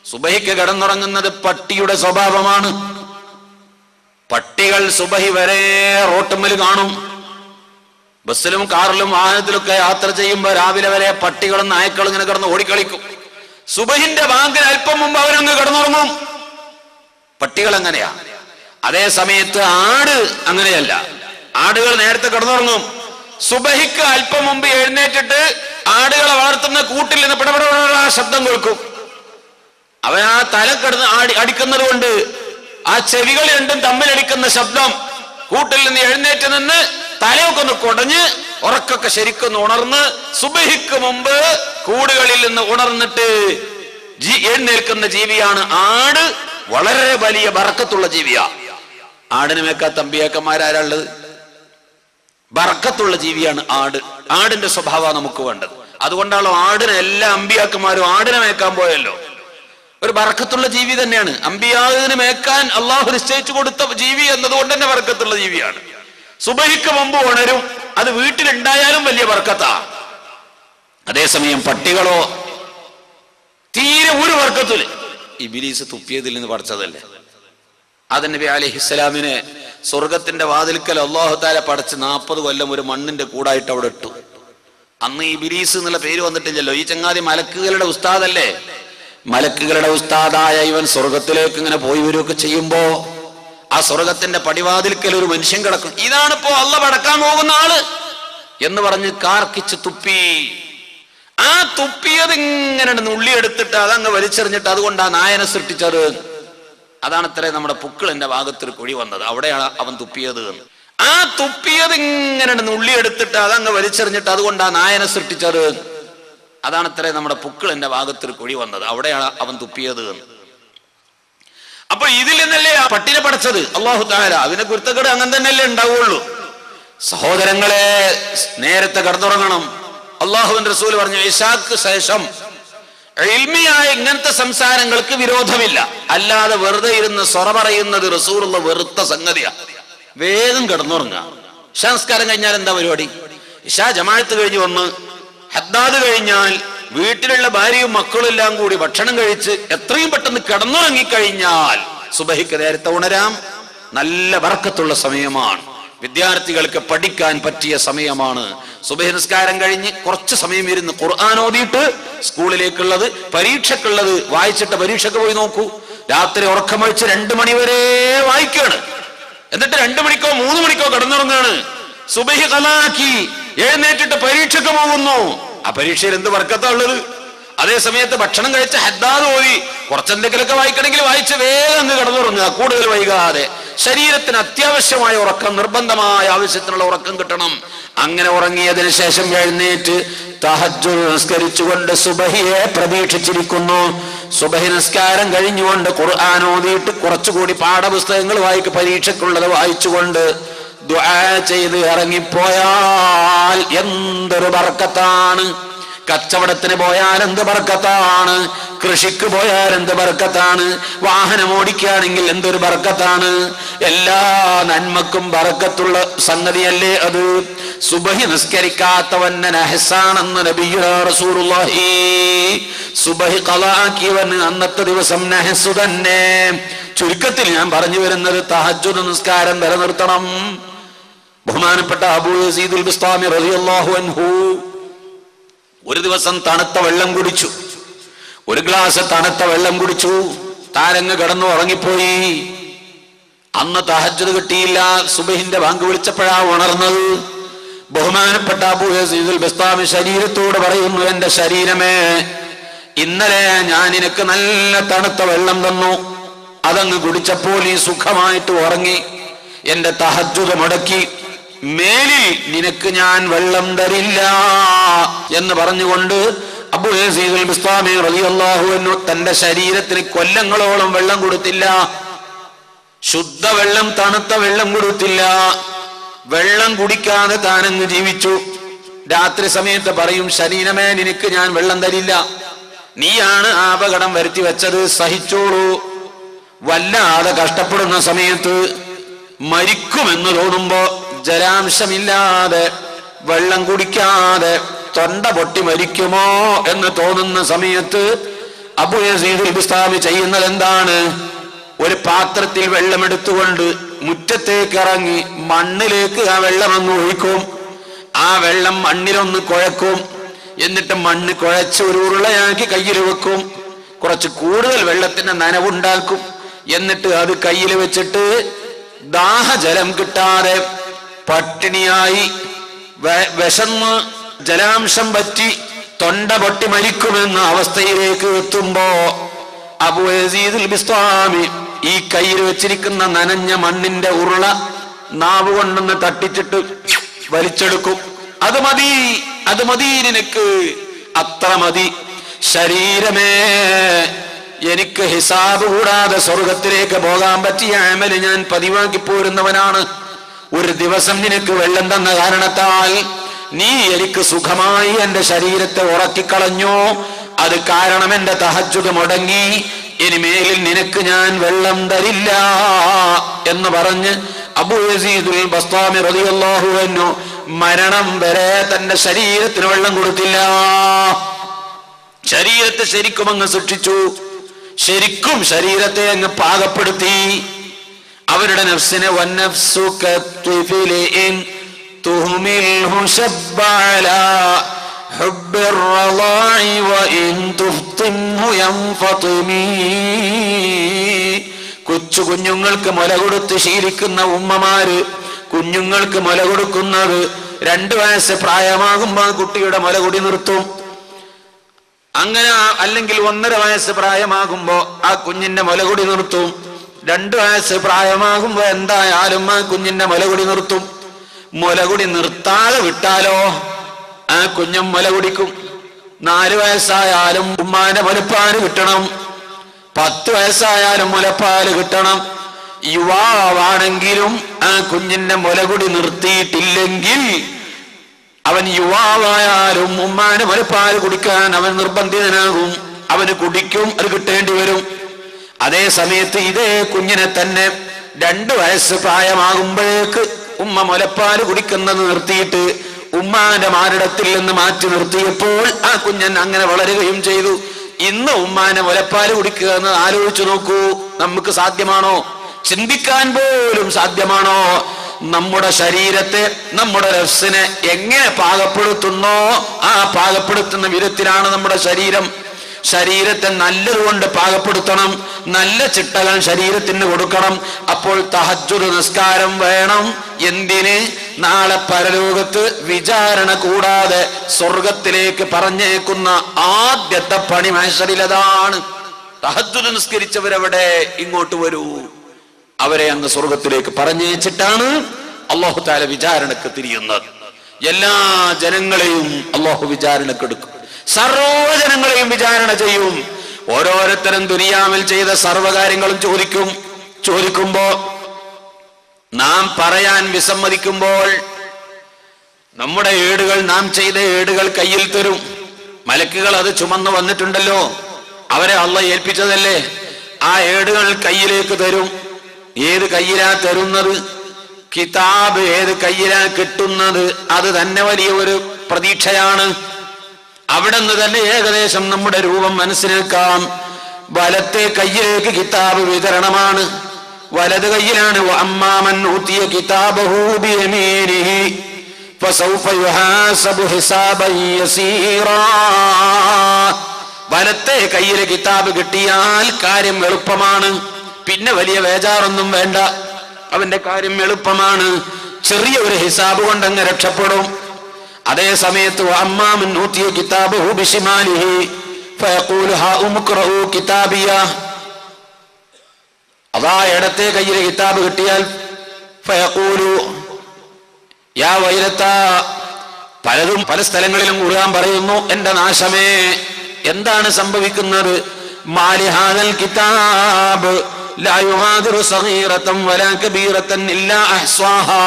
സുബഹിക്ക് കിടന്നുറങ്ങുന്നത് പട്ടിയുടെ സ്വഭാവമാണ്. പട്ടികൾ സുബഹി വരെ റോട്ടുമ്മൽ കാണും. ബസ്സിലും കാറിലും വാഹനത്തിലൊക്കെ യാത്ര ചെയ്യുമ്പോൾ രാവിലെ വരെ പട്ടികളും നായ്ക്കളും ഇങ്ങനെ കിടന്ന് ഓടിക്കളിക്കും. സുബഹിന്റെ ബാങ്കിന് അല്പം മുമ്പ് അവരങ്ങ് കിടന്നുറങ്ങും. പട്ടികൾ അങ്ങനെയാ. അതേ സമയത്ത് ആട് അങ്ങനെയല്ല. ആടുകൾ നേരത്തെ കിടന്നുറങ്ങും. സുബഹിക്ക് അല്പം മുമ്പ് എഴുന്നേറ്റിട്ട് ആടുകളെ വളർത്തുന്ന കൂട്ടിൽ നിന്ന് പിടപെട ശബ്ദം കേൾക്കും. അവൻ ആ തല കിടന്ന് അടിക്കുന്നത് കൊണ്ട് ആ ചെവികൾ രണ്ടും തമ്മിലടിക്കുന്ന ശബ്ദം കൂട്ടിൽ നിന്ന് എഴുന്നേറ്റ് നിന്ന് തലയൊക്കെ ഒന്ന് കുടഞ്ഞ് ഉറക്കൊക്കെ ശരിക്കൊന്ന് ഉണർന്ന് സുബഹിക്ക് മുമ്പ് കൂടുകളിൽ നിന്ന് ഉണർന്നിട്ട് എഴുന്നേൽക്കുന്ന ജീവിയാണ് ആട്. വളരെ വലിയ ബറക്കത്തുള്ള ജീവിയാ. ആടിന് മേക്കാത്ത അമ്പിയാക്കന്മാരാരുള്ളത്? ബറക്കത്തുള്ള ജീവിയാണ് ആട്. ആടിന്റെ സ്വഭാവം നമുക്ക് വേണ്ടത്. അതുകൊണ്ടാണല്ലോ ആടിനെ എല്ലാ അമ്പിയാക്കന്മാരും ആടിനെ മേക്കാൻ പോയല്ലോ. ഒരു ബറക്കത്തുള്ള ജീവി തന്നെയാണ്. അമ്പിയാവിന് മേക്കാൻ അള്ളാഹു നിശ്ചയിച്ചു കൊടുത്ത ജീവി എന്നതുകൊണ്ട് തന്നെ ബറക്കത്തുള്ള ജീവിയാണ്. സുബഹിക്ക് മുമ്പ് ഉണരും. അത് വീട്ടിലുണ്ടായാലും വലിയ ബർക്കത്താ. അതേസമയം പട്ടികളോ തീരെ ഒരു ബർക്കത്തില്. ഇബ്ലീസ് തുപ്പിയതിൽ നിന്ന് പഠിച്ചതല്ലേ. ആദം നബി അലൈഹിസ്സലാമിനെ സ്വർഗത്തിന്റെ വാതിൽക്കൽ അല്ലാഹു തആല പടച്ച് 40 കൊല്ലം ഒരു മണ്ണിന്റെ കൂടായിട്ട് അവിടെ ഇട്ടു. അന്ന് ഇബ്ലീസ് എന്നുള്ള പേര് വന്നിട്ടില്ലല്ലോ. ഈ ചങ്ങാതി മലക്കുകളുടെ ഉസ്താദല്ലേ. മലക്കുകളുടെ ഉസ്താദായ ഇവൻ സ്വർഗത്തിലേക്ക് ഇങ്ങനെ പോയി വരികയൊക്കെ ചെയ്യുമ്പോ ആ സ്വർഗത്തിന്റെ പടിവാതിൽക്കൽ ഒരു മനുഷ്യൻ കിടക്കും. ഇതാണിപ്പോ അള്ളാഹ് പടക്കാൻ പോകുന്ന ആള് എന്ന് പറഞ്ഞ് കാർക്കിച്ച് തുപ്പി. ആ തുപ്പിയത് ഇങ്ങനെ നുള്ളിയെടുത്തിട്ട് അതങ്ങ് വലിച്ചെറിഞ്ഞിട്ട് അതുകൊണ്ട് ആ നായനെ സൃഷ്ടിച്ചത്. അതാണത്രേ നമ്മുടെ പുക്കിളിന്റെ ഭാഗത്തൊരു കുഴി വന്നത്. അവിടെയാണ് അവൻ തുപ്പിയത്. ആ തുപ്പിയത് ഇങ്ങനെ നുള്ളിയെടുത്തിട്ട് അതങ്ങ് വലിച്ചെറിഞ്ഞിട്ട് അതുകൊണ്ട് ആ നായനെ സൃഷ്ടിച്ചത്. അതാണത്രേ നമ്മുടെ പുക്കിളിന്റെ ഭാഗത്തൊരു കുഴി വന്നത്. അവിടെയാണ് അവൻ തുപ്പിയത്. അപ്പൊ ഇതിൽ നിന്നല്ലേ ആ പട്ടിനെ പടച്ചത് അല്ലാഹു തആല. അതിനെ കുരുത്തക്കേട് അങ്ങനെ തന്നെയല്ലേ ഉണ്ടാവുള്ളൂ. സഹോദരങ്ങളെ, നേരത്തെ കിടന്നുറങ്ങണം. അല്ലാഹുവിന്റെ റസൂൽ പറഞ്ഞു, ഇശാക്ക് ശേഷം ഇൽമിയായ ഇങ്ങനത്തെ സംസാരങ്ങൾക്ക് വിരോധമില്ല. അല്ലാതെ വെറുതെ ഇരുന്ന് സൊറ പറയുന്നത് റസൂലുള്ള വെറുത്ത സംഗതിയാ. വേഗം കിടന്നുറങ്ങുക. ഇശാ നിസ്കാരം കഴിഞ്ഞാൽ എന്താ പരിപാടി? ഇശാ ജമാഅത്ത് കഴിഞ്ഞ് വന്ന് ഹദ്ദാദ് കഴിഞ്ഞാൽ വീട്ടിലുള്ള ഭാര്യയും മക്കളും എല്ലാം കൂടി ഭക്ഷണം കഴിച്ച് എത്രയും പെട്ടെന്ന് കിടന്നുറങ്ങിക്കഴിഞ്ഞാൽ സുബഹിക്ക് നേരത്തെ ഉണരാം. നല്ല ബർക്കത്തുള്ള സമയമാണ്. വിദ്യാർത്ഥികൾക്ക് പഠിക്കാൻ പറ്റിയ സമയമാണ്. സുബഹി നിസ്കാരം കഴിഞ്ഞ് കുറച്ച് സമയം ഇരുന്ന് ഖുർആൻ ഓതിയിട്ട് സ്കൂളിലേക്കുള്ളത് പരീക്ഷക്കുള്ളത് വായിച്ചിട്ട് പരീക്ഷയ്ക്ക് പോയി നോക്കൂ. രാത്രി ഉറക്കമൊഴിച്ച് 2 മണി വരെ വായിക്കാണ്. എന്നിട്ട് 2 മണിക്കോ 3 മണിക്കോ കിടന്നുറങ്ങാണ്. സുബഹി ഖലാക്കി എഴുന്നേറ്റിട്ട് പരീക്ഷയ്ക്ക് പോകുന്നു. ആ പരീക്ഷയിൽ എന്ത് ബർക്കത്താ ഉള്ളത്? അതേ സമയത്ത് ഭക്ഷണം കഴിച്ച് ഹദ്ദാദ് ഓതി കുറച്ചെന്തെങ്കിലുമൊക്കെ വായിക്കണമെങ്കിൽ വായിച്ച് വേഗം അങ്ങ് കിടന്നുറങ്ങുക, കൂടുതൽ വൈകാതെ. ശരീരത്തിന് അത്യാവശ്യമായ ഉറക്കം, നിർബന്ധമായ ആവശ്യത്തിനുള്ള ഉറക്കം കിട്ടണം. അങ്ങനെ ഉറങ്ങിയതിനു ശേഷം എഴുന്നേറ്റ് തഹജ്ജുദ് നിസ്കരിച്ചുകൊണ്ട് സുബഹിയെ പ്രതീക്ഷിച്ചിരിക്കുന്നു. സുബഹി നിസ്കാരം കഴിഞ്ഞുകൊണ്ട് ഖുർആൻ ഓതിയിട്ട് കുറച്ചുകൂടി പാഠപുസ്തകങ്ങൾ വായിക്കും, പരീക്ഷയ്ക്കുള്ളത് വായിച്ചുകൊണ്ട് ദുആ ചെയ്ത് ഇറങ്ങിപ്പോയാൽ എന്തൊരു ബർക്കത്താണ്. കച്ചവടത്തിന് പോയാൽ എന്ത് ബർക്കത്താണ്, കൃഷിക്ക് പോയാൽ എന്ത് ബർക്കത്താണ്, വാഹനം ഓടിക്കുകയാണെങ്കിൽ എന്തൊരു ബർക്കത്താണ്. എല്ലാ നന്മക്കും ബർക്കത്തുള്ള സംഗതിയല്ലേ അത്. സുബഹി നിസ്കരിക്കാത്തവന് നഹ്സാണെന്ന് നബിയുനാ റസൂലുള്ളാഹി. സുബഹി ഖളാക്കിയവന് അന്നത്തെ ദിവസം നഹ്സു തന്നെ. ചുരുക്കത്തിൽ ഞാൻ പറഞ്ഞു വരുന്നത് തഹജ്ജുദ് നിസ്കാരം നിലനിർത്തണം. ബഹുമാനപ്പെട്ട അബൂ യസീദുൽ ബിസ്താമി റളിയല്ലാഹു അൻഹു ഒരു ദിവസം തണുത്ത വെള്ളം കുടിച്ചു. ഒരു ഗ്ലാസ് തണുത്ത വെള്ളം കുടിച്ചു. താരങ്ങ് കിടന്നു ഉറങ്ങിപ്പോയി. അന്ന് തഹജ്ജുദ് കിട്ടിയില്ല. സുബഹിന്റെ ബാങ്ക് വിളിച്ചപ്പോഴാ ഉണർന്നത്. ബഹുമാനപ്പെട്ട അബൂ യസീദുൽ ബിസ്താമി ശരീരത്തോട് പറയുന്നു, എന്റെ ശരീരമേ, ഇന്നലെ ഞാൻ നിനക്ക് നല്ല തണുത്ത വെള്ളം തന്നു. അതങ്ങ് കുടിച്ചപ്പോൾ നീ സുഖമായിട്ട് ഉറങ്ങി. എന്റെ തഹജ്ജുദ് മുടക്കി. മേലിൽ നിനക്ക് ഞാൻ വെള്ളം തരില്ല എന്ന് പറഞ്ഞുകൊണ്ട് അബൂ യസീദുൽ ബിസ്താമി റളിയല്ലാഹു അൻഹു തന്റെ ശരീരത്തിന് കൊല്ലങ്ങളോളം വെള്ളം കൊടുത്തില്ല. ശുദ്ധവെള്ളം, തണുത്ത വെള്ളം കൊടുത്തില്ല. വെള്ളം കുടിക്കാതെ താനങ്ങ് ജീവിച്ചു. രാത്രി സമയത്ത് പറയും, ശരീരമേ, നിനക്ക് ഞാൻ വെള്ളം തരില്ല. നീയാണ് ആ അപകടം വരുത്തി വെച്ചത്, സഹിച്ചോളൂ. വല്ലാതെ കഷ്ടപ്പെടുന്ന സമയത്ത്, മരിക്കുമെന്ന് തോന്നുമ്പോ, ജലാംശമില്ലാതെ വെള്ളം കുടിക്കാതെ തൊണ്ട പൊട്ടി മരിക്കുമോ എന്ന് തോന്നുന്ന സമയത്ത് അബൂ യസീദുൽ ബിസ്താമി ചെയ്യുന്നത് എന്താണ്? ഒരു പാത്രത്തിൽ വെള്ളമെടുത്തുകൊണ്ട് മുറ്റത്തേക്ക് ഇറങ്ങി മണ്ണിലേക്ക് ആ വെള്ളം അങ്ങ് ഒഴിക്കും. ആ വെള്ളം മണ്ണിലൊന്ന് കുഴക്കും. എന്നിട്ട് മണ്ണ് കുഴച്ച് ഒരു ഉരുളയാക്കി കയ്യിൽ വെക്കും. കുറച്ച് കൂടുതൽ വെള്ളത്തിന്റെ നനവുണ്ടാക്കും. എന്നിട്ട് അത് കയ്യിൽ വെച്ചിട്ട് ദാഹജലം കിട്ടാതെ പട്ടിണിയായി വിശന്ന് ജലാംശം പറ്റി തൊണ്ട പൊട്ടി മരിക്കുമെന്ന അവസ്ഥയിലേക്ക് എത്തുമ്പോ അബൂ യസീദുൽ ബിസ്താമി ഈ കയ്യിൽ വെച്ചിരിക്കുന്ന നനഞ്ഞ മണ്ണിന്റെ ഉരുള നാവ് കൊണ്ടൊന്ന് തട്ടിച്ചിട്ട് വലിച്ചെടുക്കും. അത് മതി, അത് മതി, നിനക്ക് അത്ര മതി. ശരീരമേ, എനിക്ക് ഹിസാബ് കൂടാതെ സ്വർഗത്തിലേക്ക് പോകാൻ പറ്റിയ അമല് ഞാൻ പതിവാക്കി പോരുന്നവനാണ്. ഒരു ദിവസം നിനക്ക് വെള്ളം തന്ന കാരണത്താൽ നീ എനിക്ക് സുഖമായി എന്റെ ശരീരത്തെ ഉറക്കിക്കളഞ്ഞു. അത് കാരണം എന്റെ തഹജ്ജുദ് മുടങ്ങി. ഇനി മേലിൽ നിനക്ക് ഞാൻ വെള്ളം തരില്ല എന്ന് പറഞ്ഞ് അബൂ യസീദുൽ ബസ്താമി റളിയല്ലാഹു അൻഹു മരണം വരെ തന്റെ ശരീരത്തിന് വെള്ളം കൊടുത്തില്ല. ശരീരത്തെ ശരിക്കും അങ്ങ് സൂക്ഷിച്ചു. ശരിക്കും ശരീരത്തെ അങ്ങ് പാകപ്പെടുത്തി. അവരുടെ നഫ്സിനെ കൊച്ചു കുഞ്ഞുങ്ങൾക്ക് മുല കൊടുത്ത് ശീലിക്കുന്ന ഉമ്മമാര് കുഞ്ഞുങ്ങൾക്ക് മുല കൊടുക്കുന്നത് 2 വയസ്സ് പ്രായമാകുമ്പോ കുട്ടിയുടെ മുല കുടി നിർത്തും. അങ്ങനെ അല്ലെങ്കിൽ 1.5 വയസ്സ് പ്രായമാകുമ്പോ ആ കുഞ്ഞിന്റെ മുലകുടി നിർത്തും. 2 വയസ്സ് പ്രായമാകുമ്പോ എന്തായാലും ആ കുഞ്ഞിന്റെ മുലകുടി നിർത്തും. മുലകുടി നിർത്താതെ വിട്ടാലോ ആ കുഞ്ഞും മുല കുടിക്കും. 4 വയസ്സായാലും ഉമ്മാന്റെ മുലപ്പാല് കിട്ടണം. 10 വയസ്സായാലും മുലപ്പാല് കിട്ടണം. യുവാവാണെങ്കിലും ആ കുഞ്ഞിന്റെ മുലകുടി നിർത്തിയിട്ടില്ലെങ്കിൽ അവൻ യുവാവായാലും ഉമ്മാന്റെ മുലപ്പാല് കുടിക്കാൻ അവൻ നിർബന്ധിതനാകും. അവന് കുടിക്കും, അത് കിട്ടേണ്ടി വരും. അതേ സമയത്ത് ഇതേ കുഞ്ഞിനെ തന്നെ 2 വയസ്സ് പ്രായമാകുമ്പോഴേക്ക് ഉമ്മ മുലപ്പാല് കുടിക്കുന്നത് നിർത്തിയിട്ട് ഉമ്മാന്റെ മാറിടത്തിൽ നിന്ന് മാറ്റി നിർത്തിയപ്പോൾ ആ കുഞ്ഞൻ അങ്ങനെ വളരുകയും ചെയ്തു. ഇന്ന് ഉമ്മാന്റെ മുലപ്പാല് കുടിക്കുക എന്ന് ആലോചിച്ചു നോക്കൂ. നമുക്ക് സാധ്യമാണോ? ചിന്തിക്കാൻ പോലും സാധ്യമാണോ? നമ്മുടെ ശരീരത്തെ, നമ്മുടെ നഫ്സിനെ എങ്ങനെ പാകപ്പെടുത്തുന്നോ ആ പാകപ്പെടുത്തുന്ന വിധത്തിലാണ് നമ്മുടെ ശരീരം. ശരീരത്തെ നല്ലതുകൊണ്ട് പാകപ്പെടുത്തണം. നല്ല ചിട്ടകൾ ശരീരത്തിന് കൊടുക്കണം. അപ്പോൾ തഹജ്ജുദ് നിസ്കാരം വേണം. എന്തിന്? നാളെ പരലോകത്ത് വിചാരണ കൂടാതെ സ്വർഗത്തിലേക്ക് പറഞ്ഞേക്കുന്ന ആദ്യത്തെ പണി മഹ്ശറിലതാണ്. തഹജ്ജുദ് നിസ്കരിച്ചവരെവിടെ? ഇങ്ങോട്ട് വരൂ. അവരെ അങ്ങ് സ്വർഗത്തിലേക്ക് പറഞ്ഞേച്ചിട്ടാണ് അല്ലാഹു തആല വിചാരണക്ക് തിരിയുന്നത്. എല്ലാ ജനങ്ങളെയും അല്ലാഹു വിചാരണക്കെടുക്കും. സർവ്വജനങ്ങളെയും വിചാരണ ചെയ്യും. ഓരോരുത്തരും ദുനിയാവിൽ ചെയ്ത സർവ്വകാര്യങ്ങളും ചോദിക്കുമ്പോ നാം പറയാൻ വിസമ്മതിക്കുമ്പോൾ നമ്മുടെ ഏടുകൾ, നാം ചെയ്ത ഏടുകൾ കയ്യിൽ തരും. മലക്കുകൾ അത് ചുമന്നു വന്നിട്ടുണ്ടല്ലോ, അവരെ അല്ലാഹു ഏൽപ്പിച്ചതല്ലേ. ആ ഏടുകൾ കയ്യിലേക്ക് തരും. ഏത് കയ്യിലാ തരുന്നത്? കിതാബ് ഏത് കയ്യിലാ കിട്ടുന്നത്? അത് തന്നെ വലിയ ഒരു പ്രതീക്ഷയാണ്. അവിടെ നിന്ന് തന്നെ ഏകദേശം നമ്മുടെ രൂപം മനസ്സിലാക്കാം. വലത്തെ കയ്യിലേക്ക് കിതാബ് വിതരണമാണ്. വലത് കയ്യിലാണ് അമ്മാമൻ ഊതിയ കിതാബഹു ബിയമീനിഹി ഫസൗഫ യുഹാസബു ഹിസാബൻ യസീറാ. വലത്തെ കയ്യിലെ കിതാബ് കിട്ടിയാൽ കാര്യം എളുപ്പമാണ്. പിന്നെ വലിയ വേജാറൊന്നും വേണ്ട. അവന്റെ കാര്യം എളുപ്പമാണ്. ചെറിയ ഒരു ഹിസാബ് കൊണ്ടങ്ങ് രക്ഷപ്പെടും. അതേ സമയത്ത് അമ്മാമൻ ഊതിയ കിതാബഹു ബിശിമാലിഹി ഫയഖൂലു ഹാഉം ഇഖ്റഊ കിതാബിയ. അതാ ഇടത്തെ കയ്യിലെ കിതാബ് കിട്ടിയാൽ ഫയഖൂലു യാ വൈലത്താ. പലതും പല സ്ഥലങ്ങളിലും ഖുർആൻ പറയുന്നു, എന്റെ നാശമേ. എന്താണ് സംഭവിക്കുന്നത്? മാലി ഹാദൽ കിതാബ് ലാ യുഗാദിറു സഗീറതൻ വലാ കബീറതൻ ഇല്ലാ അഹ്സാഹാ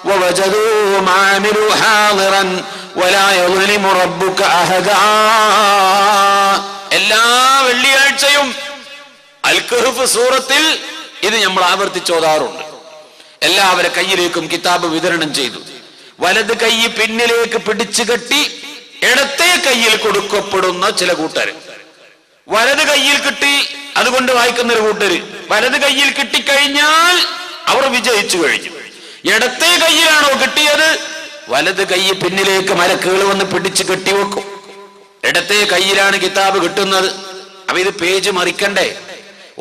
വവജദൂ മാ അമിലൂ ഹാദിറൻ വലാ യളിമു റബ്ബുക അഹദാ. എല്ലാ വെള്ളിയാഴ്ചയും അൽ കഹ്ഫ് സൂറത്തിൽ ഇത് നമ്മൾ ആവർത്തിച്ചോതാറുണ്ട്. എല്ലാവരുടെ കയ്യിലേക്കും കിതാബ് വിതരണം ചെയ്തു. വലത് കൈ പിന്നിലേക്ക് പിടിച്ചു കെട്ടി ഇടത്തെ കയ്യിൽ കൊടുക്കപ്പെടുന്ന ചില കൂട്ടര്, വലത് കയ്യിൽ കിട്ടി, അതുകൊണ്ട് വായിക്കുന്ന ഒരു കൂട്ടര്. വലത് കയ്യിൽ കിട്ടിക്കഴിഞ്ഞാൽ അവർ വിജയിച്ചു കഴിഞ്ഞു. ഇടത്തെ കയ്യിലാണോ കിട്ടിയത്, വലത് കൈ പിന്നിലേക്ക് മലക്കുകൾ വന്ന് പിടിച്ച് കെട്ടിവെക്കും. ഇടത്തെ കയ്യിലാണ് കിതാബ് കിട്ടുന്നത്. അപ്പൊ ഇത് പേജ് മറിക്കണ്ടേ?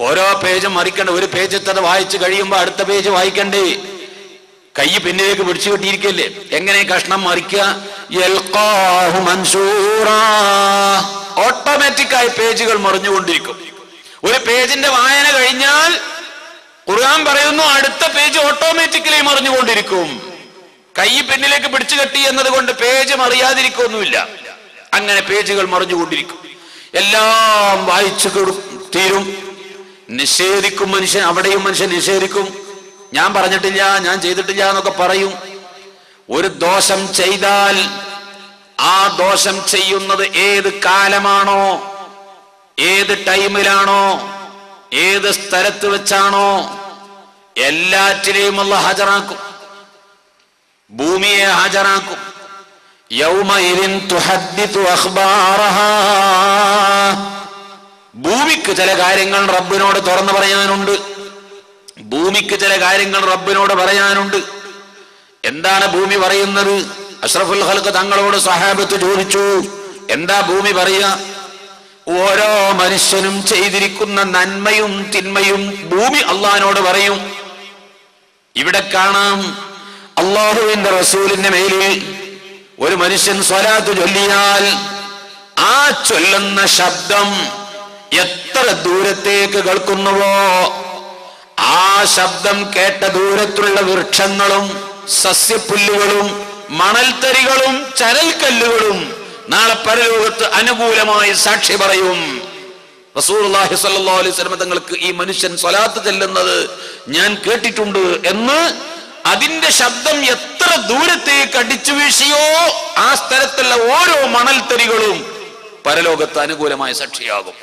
ഓരോ പേജും മറിക്കണ്ടേ? ഒരു പേജ് എത്തത് വായിച്ചു കഴിയുമ്പോ അടുത്ത പേജ് വായിക്കണ്ടേ? കൈ പിന്നിലേക്ക് പിടിച്ചു കെട്ടിയിരിക്കല്ലേ? എങ്ങനെ കഷ്ണം മറിക്കുക? ഓട്ടോമാറ്റിക്കായി പേജുകൾ മറിഞ്ഞുകൊണ്ടിരിക്കും. ഒരു പേജിന്റെ വായന കഴിഞ്ഞാൽ ഖുർആൻ പറയുന്നു അടുത്ത പേജ് ഓട്ടോമാറ്റിക്കലി മറിഞ്ഞുകൊണ്ടിരിക്കും. കൈ പിന്നിലേക്ക് പിടിച്ചു കെട്ടി എന്നതുകൊണ്ട് പേജ് മറിയാതിരിക്കൊന്നുമില്ല. അങ്ങനെ പേജുകൾ മറിഞ്ഞുകൊണ്ടിരിക്കും. എല്ലാം വായിച്ചു തീരും. നിഷേധിക്കും മനുഷ്യൻ. അവിടെയും മനുഷ്യൻ നിഷേധിക്കും. ഞാൻ പറഞ്ഞിട്ടില്ല, ഞാൻ ചെയ്തിട്ടില്ല എന്നൊക്കെ പറയും. ഒരു ദോഷം ചെയ്താൽ ആ ദോഷം ചെയ്യുന്നത് ഏത് കാലമാണോ, ഏത് ടൈമിലാണോ, ഏത് സ്ഥലത്ത് വെച്ചാണോ, എല്ലാറ്റിനെയും അല്ലാഹു ഹാജരാക്കും. ഭൂമിയെ ഹാജരാക്കും. യൗമഇദിൻ തുഹദ്ദിതു അഖ്ബാറഹാ. ഭൂമിക്ക് ചില കാര്യങ്ങൾ റബ്ബിനോട് തുറന്നു പറയാനുണ്ട്. ഭൂമിക്ക് ചില കാര്യങ്ങൾ റബ്ബിനോട് പറയാനുണ്ട്. എന്താണ് ഭൂമി പറയുന്നത്? അഷ്റഫുൽ ഖൽഖ് തങ്ങളോട് സ്വഹാബത്ത് ചോദിച്ചു, എന്താ ഭൂമി പറയുക? ഓരോ മനുഷ്യനും ചെയ്തിരിക്കുന്ന നന്മയും തിന്മയും ഭൂമി അള്ളാഹിനോട് പറയും. ഇവിടെ കാണാം, അള്ളാഹുവിന്റെ റസൂലിന്റെ മേലിൽ ഒരു മനുഷ്യൻ സ്വലാത്ത് ചൊല്ലിയാൽ ആ ചൊല്ലുന്ന ശബ്ദം എത്ര ദൂരത്തേക്ക് കേൾക്കുന്നുവോ ആ ശബ്ദം കേട്ട ദൂരത്തുള്ള വൃക്ഷങ്ങളും സസ്യപുല്ലുകളും മണൽത്തരികളും ചരൽക്കല്ലുകളും നാളെ പരലോകത്ത് അനുകൂലമായി സാക്ഷി പറയും. റസൂലുള്ളാഹി സ്വല്ലല്ലാഹു അലൈഹി വസല്ലം തങ്ങൾക്ക് ഈ മനുഷ്യൻ സ്വലാത്ത് ചെല്ലുന്നത് ഞാൻ കേട്ടിട്ടുണ്ട് എന്ന്, അതിന്റെ ശബ്ദം എത്ര ദൂരത്തേക്ക് അടിച്ചു വീശിയോ ആ സ്ഥലത്തുള്ള ഓരോ മണൽത്തരികളും പരലോകത്ത് അനുകൂലമായ സാക്ഷിയാകും.